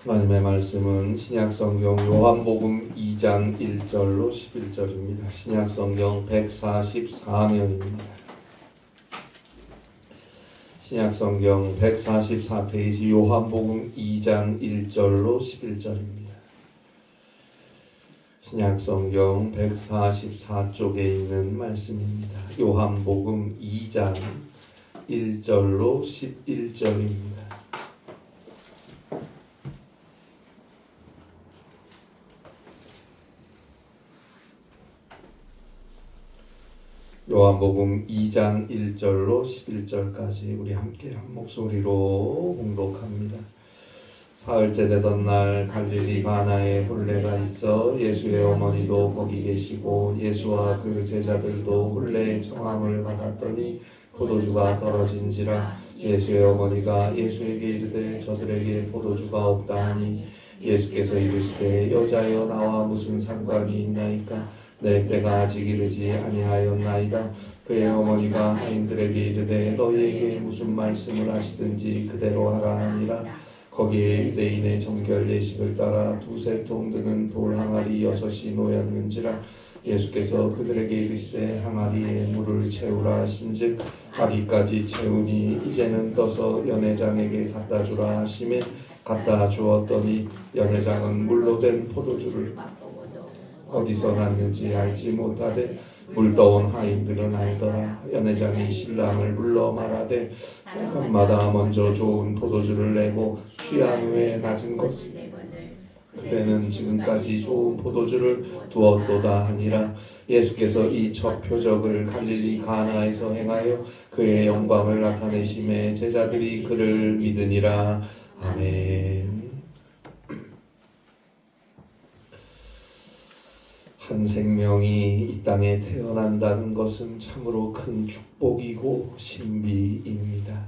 하나님의 말씀은 신약성경 요한복음 2장 1절로 11절입니다. 신약성경 144면입니다. 신약성경 144페이지 요한복음 2장 1절로 11절입니다. 신약성경 144쪽에 있는 말씀입니다. 요한복음 2장 1절로 11절입니다. 요한복음 2장 1절로 11절까지 우리 함께 한 목소리로 봉독합니다. 사흘째 되던 날 갈릴리 가나에 혼례가 있어 예수의 어머니도 거기 계시고 예수와 그 제자들도 혼례의 청함을 받았더니 포도주가 떨어진지라. 예수의 어머니가 예수에게 이르되 저들에게 포도주가 없다 하니 예수께서 이르시되 여자여 나와 무슨 상관이 있나이까? 내 때가 아직 이르지 아니하였나이다. 그의 어머니가 하인들에게 이르되 너희에게 무슨 말씀을 하시든지 그대로 하라 하니라. 거기에 유대인의 정결 예식을 따라 두세 통 드는 돌 항아리 6이 놓였는지라. 예수께서 그들에게 이르시되 항아리에 물을 채우라 하신즉 아기까지 채우니 이제는 떠서 연회장에게 갖다 주라 하시매 갖다 주었더니 연회장은 물로 된 포도주를 어디서 났는지 알지 못하되 물떠온 하인들은 알더라. 연회장이 신랑을 불러 말하되 사람마다 먼저 좋은 포도주를 내고 취한 후에 낮은 것을 그때는 지금까지 좋은 포도주를 두었도다 하니라. 예수께서 이 첫 표적을 갈릴리 가나에서 행하여 그의 영광을 나타내심에 제자들이 그를 믿으니라. 아멘. 한 생명이 이 땅에 태어난다는 것은 참으로 큰 축복이고 신비입니다.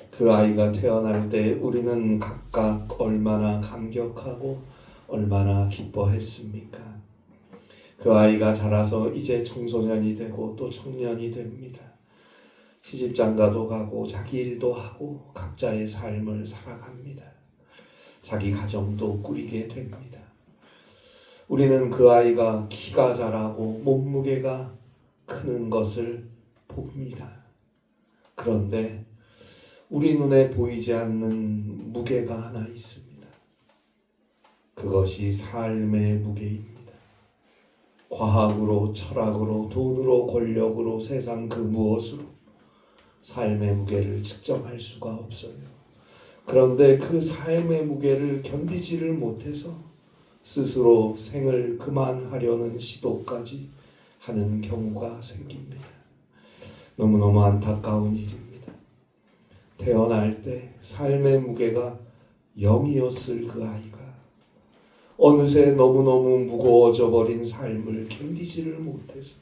그 아이가 태어날 때 우리는 각각 얼마나 감격하고 얼마나 기뻐했습니까? 그 아이가 자라서 이제 청소년이 되고 또 청년이 됩니다. 시집장가도 가고 자기 일도 하고 각자의 삶을 살아갑니다. 자기 가정도 꾸리게 됩니다. 우리는 그 아이가 키가 자라고 몸무게가 크는 것을 봅니다. 그런데 우리 눈에 보이지 않는 무게가 하나 있습니다. 그것이 삶의 무게입니다. 과학으로, 철학으로, 돈으로, 권력으로, 세상 그 무엇으로 삶의 무게를 측정할 수가 없어요. 그런데 그 삶의 무게를 견디지를 못해서 스스로 생을 그만하려는 시도까지 하는 경우가 생깁니다. 너무너무 안타까운 일입니다. 태어날 때 삶의 무게가 0이었을 그 아이가 어느새 너무너무 무거워져 버린 삶을 견디지를 못해서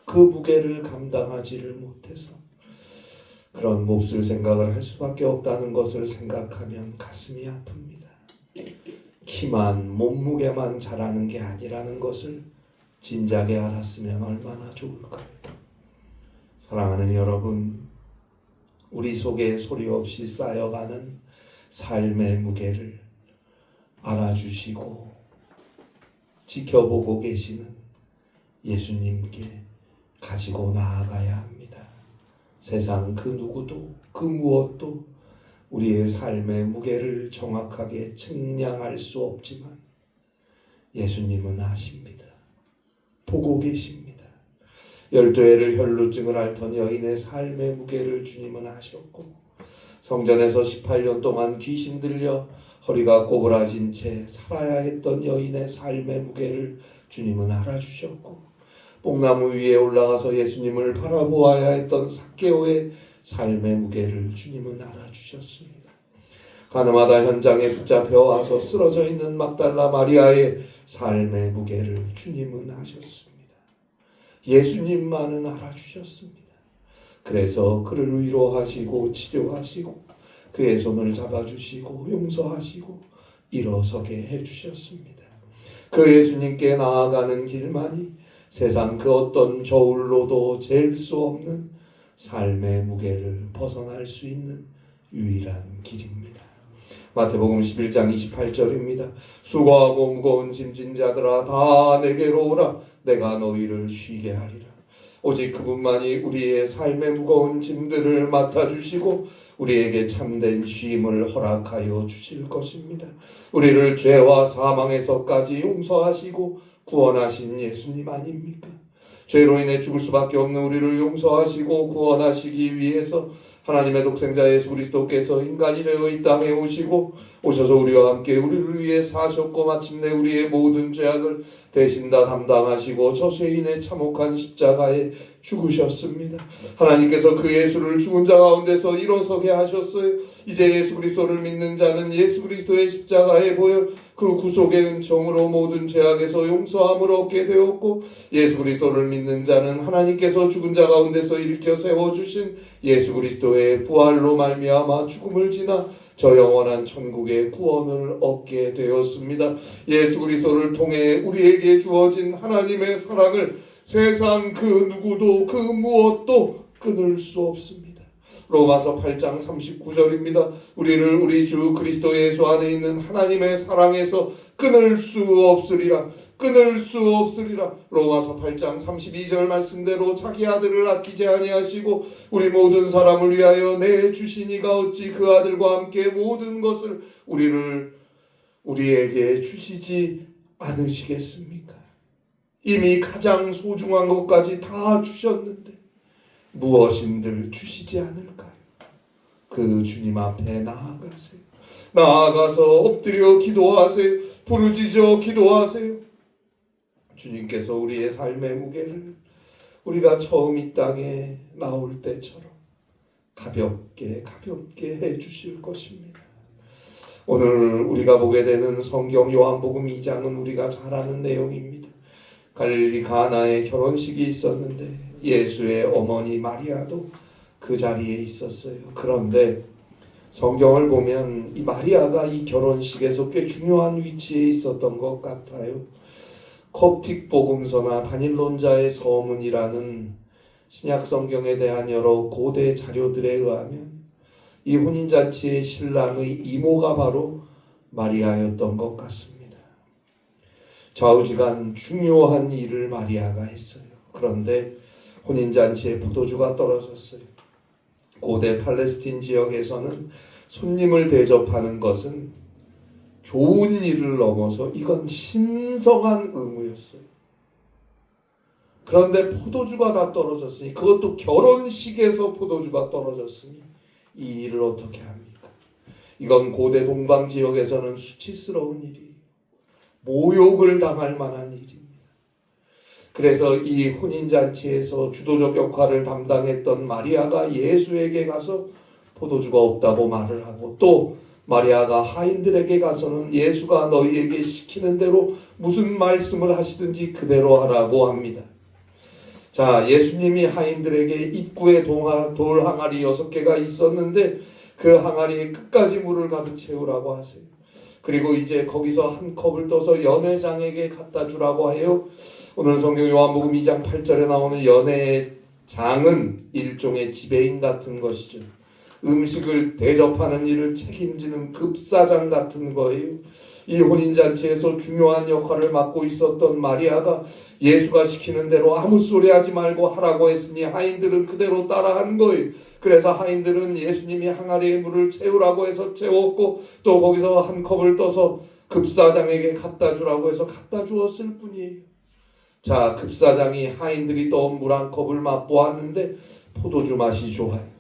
그 무게를 감당하지를 못해서 그런 몹쓸 생각을 할 수밖에 없다는 것을 생각하면 가슴이 아픕니다. 키만 몸무게만 자라는 게 아니라는 것을 진작에 알았으면 얼마나 좋을까요? 사랑하는 여러분, 우리 속에 소리 없이 쌓여가는 삶의 무게를 알아주시고 지켜보고 계시는 예수님께 가지고 나아가야 합니다. 세상 그 누구도 그 무엇도 우리의 삶의 무게를 정확하게 측량할 수 없지만 예수님은 아십니다. 보고 계십니다. 12해를 혈루증을 앓던 여인의 삶의 무게를 주님은 아셨고 성전에서 18년 동안 귀신 들려 허리가 꼬부라진 채 살아야 했던 여인의 삶의 무게를 주님은 알아주셨고 뽕나무 위에 올라가서 예수님을 바라보아야 했던 삭개오의 삶의 무게를 주님은 알아주셨습니다. 가늠하다 현장에 붙잡혀 와서 쓰러져 있는 막달라 마리아의 삶의 무게를 주님은 아셨습니다. 예수님만은 알아주셨습니다. 그래서 그를 위로하시고 치료하시고 그의 손을 잡아주시고 용서하시고 일어서게 해주셨습니다. 그 예수님께 나아가는 길만이 세상 그 어떤 저울로도 잴 수 없는 삶의 무게를 벗어날 수 있는 유일한 길입니다. 마태복음 11장 28절입니다. 수고하고 무거운 짐진 자들아 다 내게로 오라. 내가 너희를 쉬게 하리라. 오직 그분만이 우리의 삶의 무거운 짐들을 맡아주시고 우리에게 참된 쉼을 허락하여 주실 것입니다. 우리를 죄와 사망에서까지 용서하시고 구원하신 예수님 아닙니까? 죄로 인해 죽을 수밖에 없는 우리를 용서하시고 구원하시기 위해서 하나님의 독생자 예수 그리스도께서 인간이 되어 이 땅에 오셔서 우리와 함께 우리를 위해 사셨고 마침내 우리의 모든 죄악을 대신 다 담당하시고 저 죄인의 참혹한 십자가에 죽으셨습니다. 하나님께서 그 예수를 죽은 자 가운데서 일어서게 하셨어요. 이제 예수 그리스도를 믿는 자는 예수 그리스도의 십자가의 보혈 그 구속의 은총으로 모든 죄악에서 용서함을 얻게 되었고 예수 그리스도를 믿는 자는 하나님께서 죽은 자 가운데서 일으켜 세워주신 예수 그리스도의 부활로 말미암아 죽음을 지나 저 영원한 천국의 구원을 얻게 되었습니다. 예수 그리스도를 통해 우리에게 주어진 하나님의 사랑을 세상 그 누구도 그 무엇도 끊을 수 없습니다. 로마서 8장 39절입니다. 우리를 우리 주 그리스도 예수 안에 있는 하나님의 사랑에서 끊을 수 없으리라. 끊을 수 없으리라. 로마서 8장 32절 말씀대로 자기 아들을 아끼지 아니하시고 우리 모든 사람을 위하여 내주시니가 어찌 그 아들과 함께 모든 것을 우리에게 주시지 않으시겠습니까? 이미 가장 소중한 것까지 다 주셨는데 무엇인들 주시지 않을까요? 그 주님 앞에 나아가세요. 나아가서 엎드려 기도하세요. 부르짖어 기도하세요. 주님께서 우리의 삶의 무게를 우리가 처음 이 땅에 나올 때처럼 가볍게 해주실 것입니다. 오늘 우리가 보게 되는 성경 요한복음 2장은 우리가 잘 아는 내용입니다. 갈릴리 가나의 결혼식이 있었는데 예수의 어머니 마리아도 그 자리에 있었어요. 그런데 성경을 보면 이 마리아가 이 결혼식에서 꽤 중요한 위치에 있었던 것 같아요. 콥틱 복음서나 다닐론자의 서문이라는 신약 성경에 대한 여러 고대 자료들에 의하면 이 혼인잔치의 신랑의 이모가 바로 마리아였던 것 같습니다. 좌우지간 중요한 일을 마리아가 했어요. 그런데 혼인잔치에 포도주가 떨어졌어요. 고대 팔레스틴 지역에서는 손님을 대접하는 것은 좋은 일을 넘어서 이건 신성한 의무였어요. 그런데 포도주가 다 떨어졌으니, 그것도 결혼식에서 포도주가 떨어졌으니 이 일을 어떻게 합니까? 이건 고대 동방 지역에서는 수치스러운 일이에요. 모욕을 당할 만한 일입니다. 그래서 이 혼인잔치에서 주도적 역할을 담당했던 마리아가 예수에게 가서 포도주가 없다고 말을 하고, 또 마리아가 하인들에게 가서는 예수가 너희에게 시키는 대로 무슨 말씀을 하시든지 그대로 하라고 합니다. 자, 예수님이 하인들에게 입구에 돌 항아리 6개가 있었는데 그 항아리에 끝까지 물을 가득 채우라고 하세요. 그리고 이제 거기서 한 컵을 떠서 연회장에게 갖다 주라고 해요. 오늘 성경 요한복음 2장 8절에 나오는 연회장은 일종의 지배인 같은 것이죠. 음식을 대접하는 일을 책임지는 급사장 같은 거예요. 이 혼인잔치에서 중요한 역할을 맡고 있었던 마리아가 예수가 시키는 대로 아무 소리 하지 말고 하라고 했으니 하인들은 그대로 따라한 거예요. 그래서 하인들은 예수님이 항아리에 물을 채우라고 해서 채웠고, 또 거기서 한 컵을 떠서 급사장에게 갖다 주라고 해서 갖다 주었을 뿐이에요. 자, 급사장이 하인들이 떠온 물 한 컵을 맛보았는데 포도주 맛이 좋아요.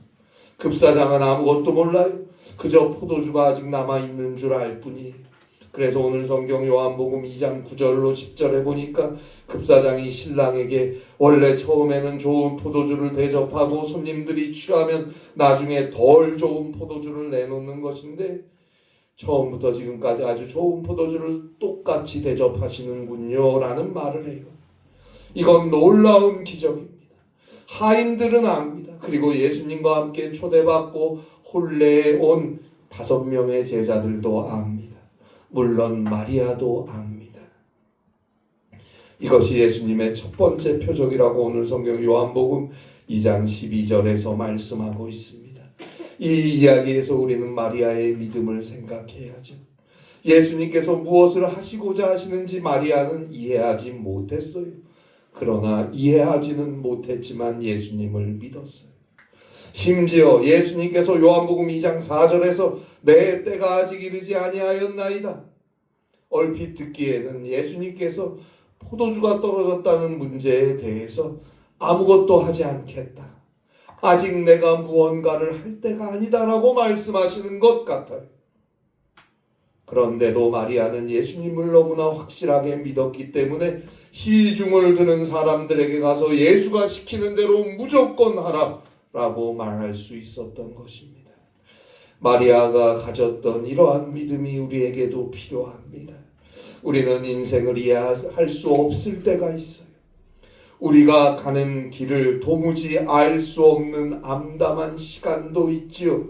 급사장은 아무것도 몰라요. 그저 포도주가 아직 남아있는 줄 알 뿐이에요. 그래서 오늘 성경 요한복음 2장 9절로 10절에 보니까 급사장이 신랑에게 원래 처음에는 좋은 포도주를 대접하고 손님들이 취하면 나중에 덜 좋은 포도주를 내놓는 것인데 처음부터 지금까지 아주 좋은 포도주를 똑같이 대접하시는군요 라는 말을 해요. 이건 놀라운 기적입니다. 하인들은 압니다. 그리고 예수님과 함께 초대받고 혼례에 온 5명의 제자들도 압니다. 물론 마리아도 압니다. 이것이 예수님의 첫 번째 표적이라고 오늘 성경 요한복음 2장 12절에서 말씀하고 있습니다. 이 이야기에서 우리는 마리아의 믿음을 생각해야죠. 예수님께서 무엇을 하시고자 하시는지 마리아는 이해하지 못했어요. 그러나 이해하지는 못했지만 예수님을 믿었어요. 심지어 예수님께서 요한복음 2장 4절에서 내 때가 아직 이르지 아니하였나이다. 얼핏 듣기에는 예수님께서 포도주가 떨어졌다는 문제에 대해서 아무것도 하지 않겠다. 아직 내가 무언가를 할 때가 아니다라고 말씀하시는 것 같아요. 그런데도 마리아는 예수님을 너무나 확실하게 믿었기 때문에 시중을 드는 사람들에게 가서 예수가 시키는 대로 무조건 하라라고 말할 수 있었던 것입니다. 마리아가 가졌던 이러한 믿음이 우리에게도 필요합니다. 우리는 인생을 이해할 수 없을 때가 있어요. 우리가 가는 길을 도무지 알 수 없는 암담한 시간도 있지요.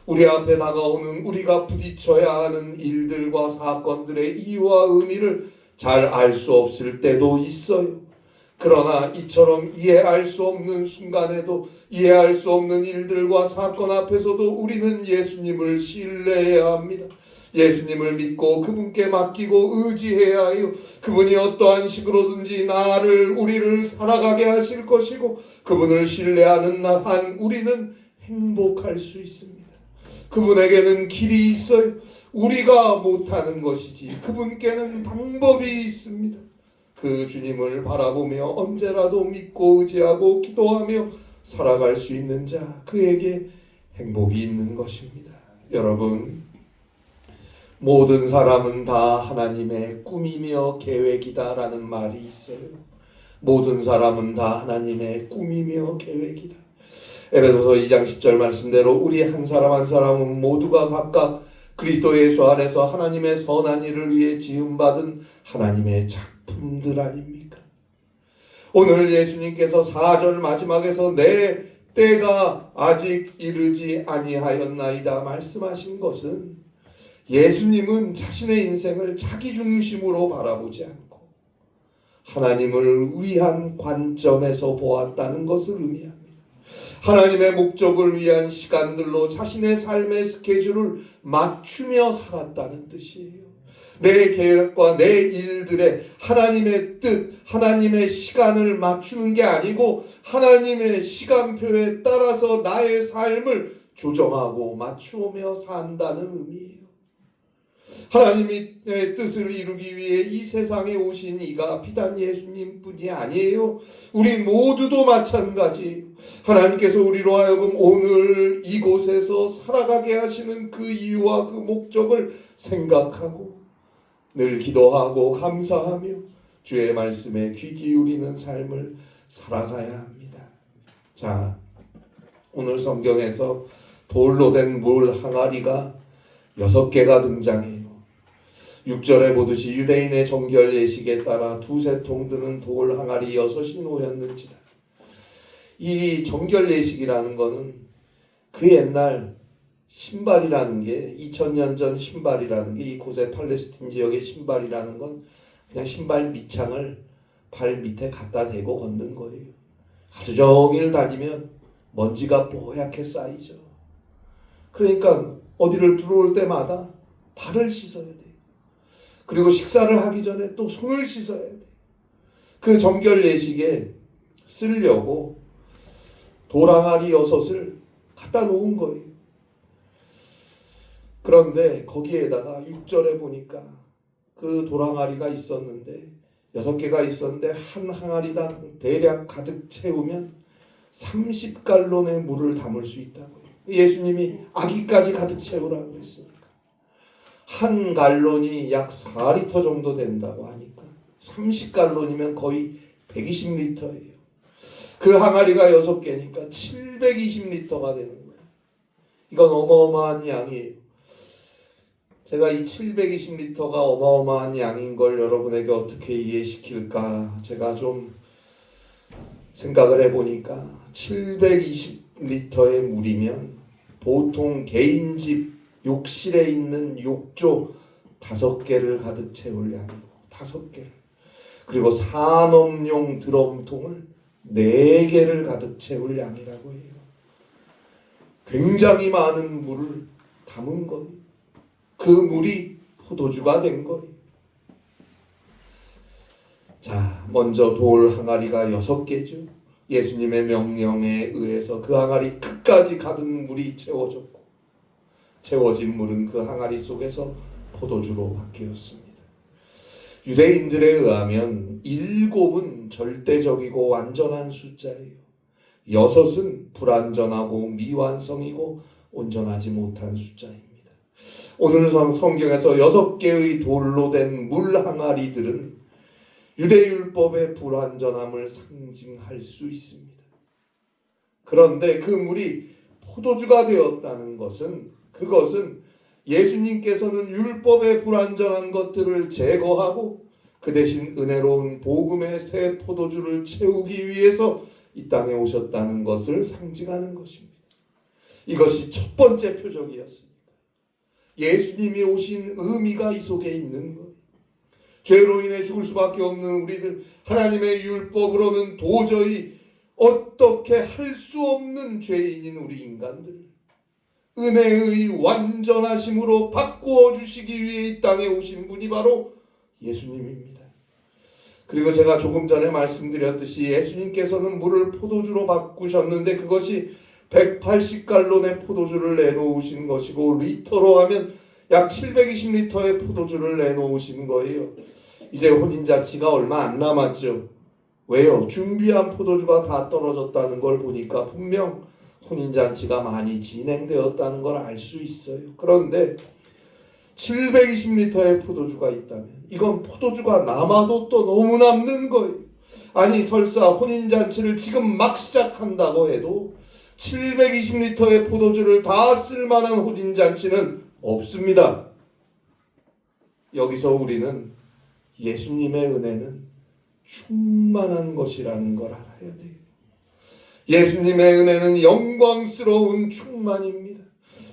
우리 앞에 다가오는 우리가 부딪혀야 하는 일들과 사건들의 이유와 의미를 잘 알 수 없을 때도 있어요. 그러나 이처럼 이해할 수 없는 순간에도 이해할 수 없는 일들과 사건 앞에서도 우리는 예수님을 신뢰해야 합니다. 예수님을 믿고 그분께 맡기고 의지해야 해요. 그분이 어떠한 식으로든지 우리를 살아가게 하실 것이고 그분을 신뢰하는 한 우리는 행복할 수 있습니다. 그분에게는 길이 있어요. 우리가 못하는 것이지 그분께는 방법이 있습니다. 그 주님을 바라보며 언제라도 믿고 의지하고 기도하며 살아갈 수 있는 자, 그에게 행복이 있는 것입니다. 여러분, 모든 사람은 다 하나님의 꿈이며 계획이다라는 말이 있어요. 모든 사람은 다 하나님의 꿈이며 계획이다. 에베소서 2장 10절 말씀대로 우리 한 사람 한 사람은 모두가 각각 그리스도 예수 안에서 하나님의 선한 일을 위해 지음받은 하나님의 작품들 아닙니까? 오늘 예수님께서 4절 마지막에서 내 때가 아직 이르지 아니하였나이다 말씀하신 것은 예수님은 자신의 인생을 자기 중심으로 바라보지 않고 하나님을 위한 관점에서 보았다는 것을 의미합니다. 하나님의 목적을 위한 시간들로 자신의 삶의 스케줄을 맞추며 살았다는 뜻이에요. 내 계획과 내 일들에 하나님의 뜻, 하나님의 시간을 맞추는 게 아니고 하나님의 시간표에 따라서 나의 삶을 조정하고 맞추며 산다는 의미예요. 하나님의 뜻을 이루기 위해 이 세상에 오신 이가 비단 예수님뿐이 아니에요. 우리 모두도 마찬가지예요. 하나님께서 우리로 하여금 오늘 이곳에서 살아가게 하시는 그 이유와 그 목적을 생각하고 늘 기도하고 감사하며 주의 말씀에 귀 기울이는 삶을 살아가야 합니다. 자, 오늘 성경에서 돌로 된 물 항아리가 6개가 등장해요. 6절에 보듯이 유대인의 정결 예식에 따라 두세 통 드는 돌 항아리 6이 놓였는지라. 이 정결 예식이라는 거는 그 옛날 신발이라는 게 2000년 전 신발이라는 게 이곳의 팔레스틴 지역의 신발이라는 건 그냥 신발 밑창을 발 밑에 갖다 대고 걷는 거예요. 하루 종일 다니면 먼지가 뽀얗게 쌓이죠. 그러니까 어디를 들어올 때마다 발을 씻어야 돼요. 그리고 식사를 하기 전에 또 손을 씻어야 돼요. 그 정결 예식에 쓰려고 돌항아리 6을 갖다 놓은 거예요. 그런데 거기에다가 6절에 보니까 그 돌항아리가 있었는데 6개가 있었는데 한 항아리당 대략 가득 채우면 30갈론의 물을 담을 수 있다고요. 예수님이 아기까지 가득 채우라고 그랬으니까 한 갈론이 약 4리터 정도 된다고 하니까 30갈론이면 거의 120리터예요. 그 항아리가 6개니까 720리터가 되는 거예요. 이건 어마어마한 양이에요. 제가 이 720리터가 어마어마한 양인 걸 여러분에게 어떻게 이해시킬까 제가 좀 생각을 해보니까 720리터의 물이면 보통 개인 집 욕실에 있는 욕조 5개를 가득 채울 양이고 5개를, 그리고 산업용 드럼통을 4개를 가득 채울 양이라고 해요. 굉장히 많은 물을 담은 거예요. 그 물이 포도주가 된 거예요. 자, 먼저 돌 항아리가 6개죠. 예수님의 명령에 의해서 그 항아리 끝까지 가득 물이 채워졌고, 채워진 물은 그 항아리 속에서 포도주로 바뀌었습니다. 유대인들에 의하면 7은 절대적이고 완전한 숫자예요. 6은 불완전하고 미완성이고 온전하지 못한 숫자입니다. 오늘 성경에서 6개의 돌로 된 물 항아리들은 유대율법의 불완전함을 상징할 수 있습니다. 그런데 그 물이 포도주가 되었다는 것은, 그것은 예수님께서는 율법의 불완전한 것들을 제거하고 그 대신 은혜로운 복음의 새 포도주를 채우기 위해서 이 땅에 오셨다는 것을 상징하는 것입니다. 이것이 첫 번째 표적이었습니다. 예수님이 오신 의미가 이 속에 있는 거예요. 죄로 인해 죽을 수밖에 없는 우리들, 하나님의 율법으로는 도저히 어떻게 할 수 없는 죄인인 우리 인간들을 은혜의 완전하심으로 바꾸어 주시기 위해 이 땅에 오신 분이 바로 예수님입니다. 그리고 제가 조금 전에 말씀드렸듯이 예수님께서는 물을 포도주로 바꾸셨는데 그것이 180갈론의 포도주를 내놓으신 것이고, 리터로 하면 약 720리터의 포도주를 내놓으신 거예요. 이제 혼인잔치가 얼마 안 남았죠. 왜요? 준비한 포도주가 다 떨어졌다는 걸 보니까 분명 혼인잔치가 많이 진행되었다는 걸 알 수 있어요. 그런데 720리터의 포도주가 있다면 이건 포도주가 남아도 또 너무 남는 거예요. 아니, 설사 혼인잔치를 지금 막 시작한다고 해도 720리터의 포도주를 다 쓸만한 혼인잔치는 없습니다. 여기서 우리는 예수님의 은혜는 충만한 것이라는 걸 알아야 돼요. 예수님의 은혜는 영광스러운 충만입니다.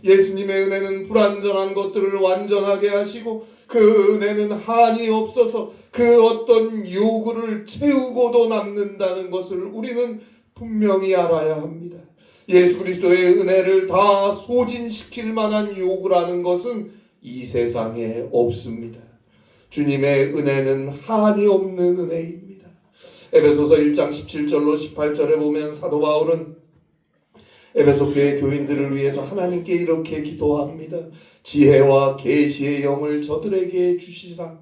예수님의 은혜는 불완전한 것들을 완전하게 하시고, 그 은혜는 한이 없어서 그 어떤 요구를 채우고도 남는다는 것을 우리는 분명히 알아야 합니다. 예수 그리스도의 은혜를 다 소진시킬 만한 요구라는 것은 이 세상에 없습니다. 주님의 은혜는 한이 없는 은혜입니다. 에베소서 1장 17절로 18절에 보면 사도 바울은 에베소 교회 교인들을 위해서 하나님께 이렇게 기도합니다. 지혜와 계시의 영을 저들에게 주시사,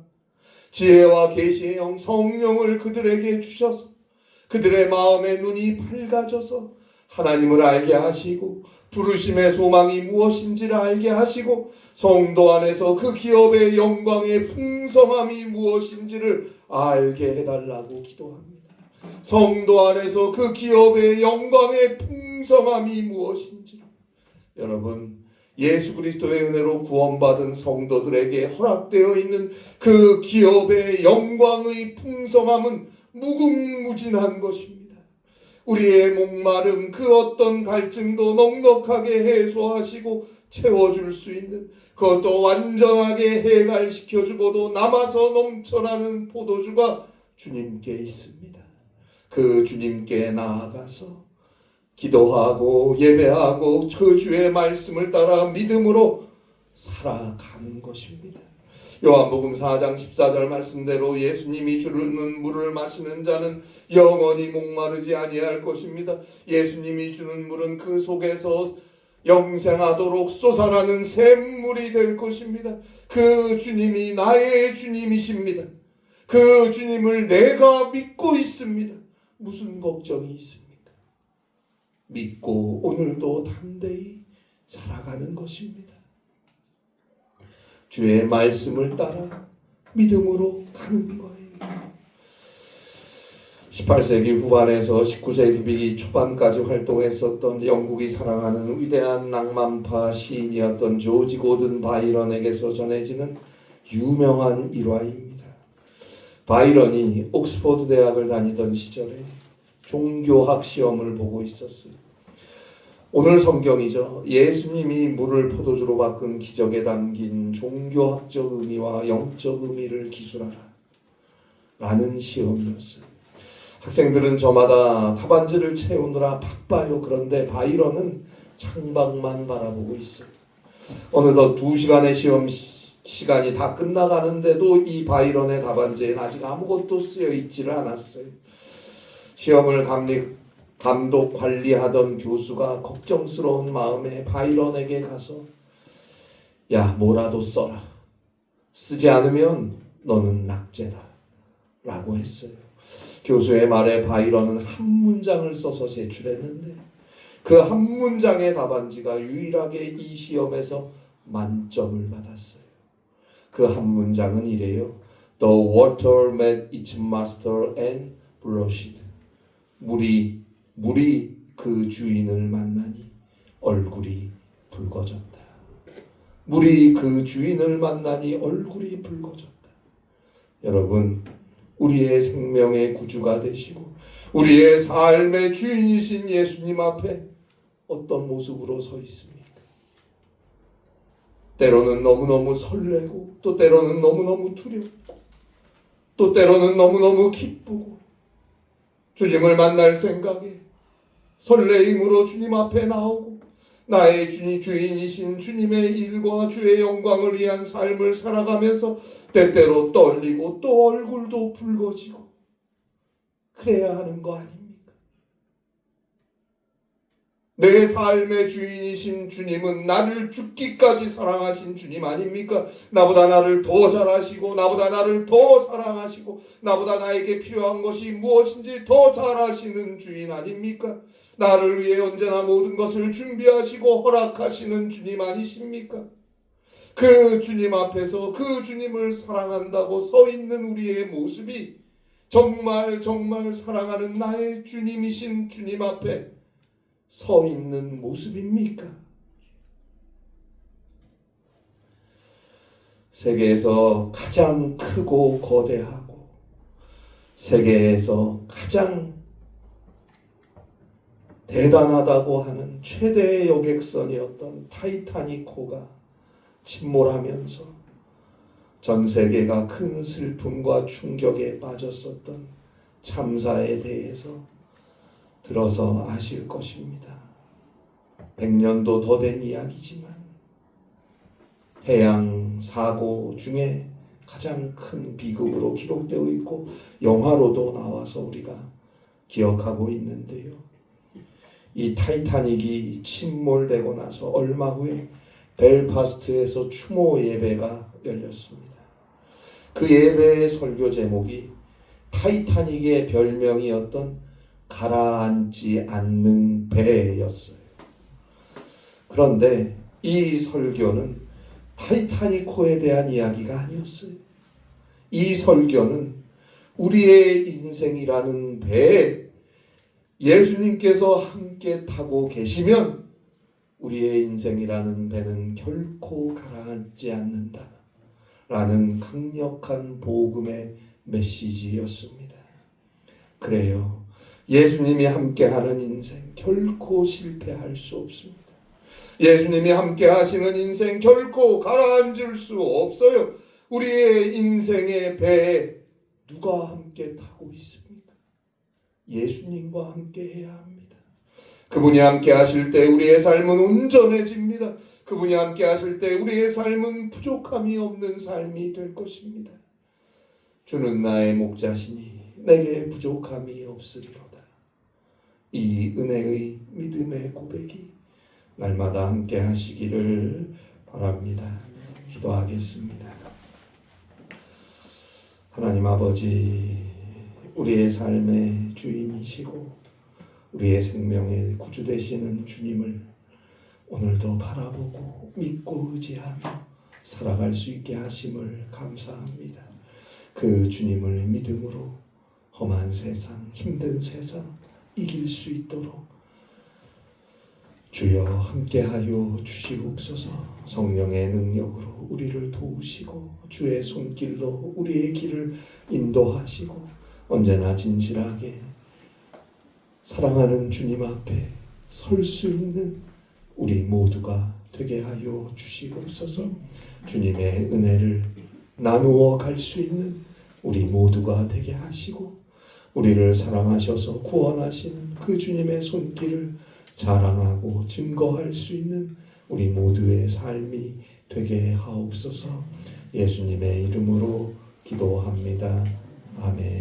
지혜와 계시의 영 성령을 그들에게 주셔서 그들의 마음의 눈이 밝아져서 하나님을 알게 하시고 부르심의 소망이 무엇인지를 알게 하시고 성도 안에서 그 기업의 영광의 풍성함이 무엇인지를 알게 해달라고 기도합니다. 성도 안에서 그 기업의 영광의 풍성함이 무엇인지, 여러분, 예수 그리스도의 은혜로 구원받은 성도들에게 허락되어 있는 그 기업의 영광의 풍성함은 무궁무진한 것입니다. 우리의 목마름, 그 어떤 갈증도 넉넉하게 해소하시고 채워줄 수 있는, 그것도 완전하게 해갈시켜주고도 남아서 넘쳐나는 포도주가 주님께 있습니다. 그 주님께 나아가서 기도하고 예배하고 그 주의 말씀을 따라 믿음으로 살아가는 것입니다. 요한복음 4장 14절 말씀대로 예수님이 주는 물을 마시는 자는 영원히 목마르지 아니할 것입니다. 예수님이 주는 물은 그 속에서 영생하도록 솟아나는 샘물이 될 것입니다. 그 주님이 나의 주님이십니다. 그 주님을 내가 믿고 있습니다. 무슨 걱정이 있습니까? 믿고 오늘도 담대히 살아가는 것입니다. 주의 말씀을 따라 믿음으로 가는 거예요. 18세기 후반에서 19세기 초반까지 활동했었던 영국이 사랑하는 위대한 낭만파 시인이었던 조지 고든 바이런에게서 전해지는 유명한 일화입니다. 바이런이 옥스퍼드 대학을 다니던 시절에 종교학 시험을 보고 있었어요. 오늘 성경이죠. 예수님이 물을 포도주로 바꾼 기적에 담긴 종교학적 의미와 영적 의미를 기술하라 라는 시험이었어요. 학생들은 저마다 답안지를 채우느라 바빠요. 그런데 바이런은 창밖만 바라보고 있어요. 어느덧 2시간의 시험 시간이 다 끝나가는데도 이 바이런의 답안지에는 아직 아무것도 쓰여 있지를 않았어요. 시험을 감독 관리하던 교수가 걱정스러운 마음에 바이런에게 가서 야, 뭐라도 써라. 쓰지 않으면 너는 낙제다. 라고 했어요. 교수의 말에 바이런은 한 문장을 써서 제출했는데 그 한 문장의 답안지가 유일하게 이 시험에서 만점을 받았어요. 그 한 문장은 이래요. The water met its master and blushed. 물이 그 주인을 만나니 얼굴이 붉어졌다. 물이 그 주인을 만나니 얼굴이 붉어졌다. 여러분, 우리의 생명의 구주가 되시고 우리의 삶의 주인이신 예수님 앞에 어떤 모습으로 서 있습니까? 때로는 너무너무 설레고 또 때로는 너무너무 두렵고 또 때로는 너무너무 기쁘고 주님을 만날 생각에 설레임으로 주님 앞에 나오고 나의 주인이신 주님의 일과 주의 영광을 위한 삶을 살아가면서 때때로 떨리고 또 얼굴도 붉어지고 그래야 하는 거 아닙니까? 내 삶의 주인이신 주님은 나를 죽기까지 사랑하신 주님 아닙니까? 나보다 나를 더 잘하시고 나보다 나를 더 사랑하시고 나보다 나에게 필요한 것이 무엇인지 더 잘하시는 주인 아닙니까? 나를 위해 언제나 모든 것을 준비하시고 허락하시는 주님 아니십니까? 그 주님 앞에서 그 주님을 사랑한다고 서 있는 우리의 모습이 정말 사랑하는 나의 주님이신 주님 앞에 서 있는 모습입니까? 세계에서 가장 크고 거대하고 세계에서 가장 대단하다고 하는 최대의 여객선이었던 타이타닉호가 침몰하면서 전 세계가 큰 슬픔과 충격에 빠졌었던 참사에 대해서 들어서 아실 것입니다. 100년도 더 된 이야기지만 해양 사고 중에 가장 큰 비극으로 기록되어 있고 영화로도 나와서 우리가 기억하고 있는데요. 이 타이타닉이 침몰되고 나서 얼마 후에 벨파스트에서 추모 예배가 열렸습니다. 그 예배의 설교 제목이 타이타닉의 별명이었던 가라앉지 않는 배였어요. 그런데 이 설교는 타이타닉호에 대한 이야기가 아니었어요. 이 설교는 우리의 인생이라는 배에 예수님께서 함께 타고 계시면 우리의 인생이라는 배는 결코 가라앉지 않는다 라는 강력한 복음의 메시지였습니다. 그래요. 예수님이 함께하는 인생 결코 실패할 수 없습니다. 예수님이 함께 하시는 인생 결코 가라앉을 수 없어요. 우리의 인생의 배에 누가 함께 타고 있습니까? 예수님과 함께 해야 합니다. 그분이 함께 하실 때 우리의 삶은 온전해집니다. 그분이 함께 하실 때 우리의 삶은 부족함이 없는 삶이 될 것입니다. 주는 나의 목자시니 내게 부족함이 없으리로다. 이 은혜의 믿음의 고백이 날마다 함께 하시기를 바랍니다. 기도하겠습니다. 하나님 아버지, 우리의 삶의 주인이시고 우리의 생명의 구주 되시는 주님을 오늘도 바라보고 믿고 의지하며 살아갈 수 있게 하심을 감사합니다. 그 주님을 믿음으로 험한 세상, 힘든 세상 이길 수 있도록 주여 함께하여 주시옵소서. 성령의 능력으로 우리를 도우시고 주의 손길로 우리의 길을 인도하시고 언제나 진실하게 사랑하는 주님 앞에 설 수 있는 우리 모두가 되게 하여 주시옵소서. 주님의 은혜를 나누어 갈 수 있는 우리 모두가 되게 하시고 우리를 사랑하셔서 구원하시는 그 주님의 손길을 자랑하고 증거할 수 있는 우리 모두의 삶이 되게 하옵소서. 예수님의 이름으로 기도합니다. 아멘.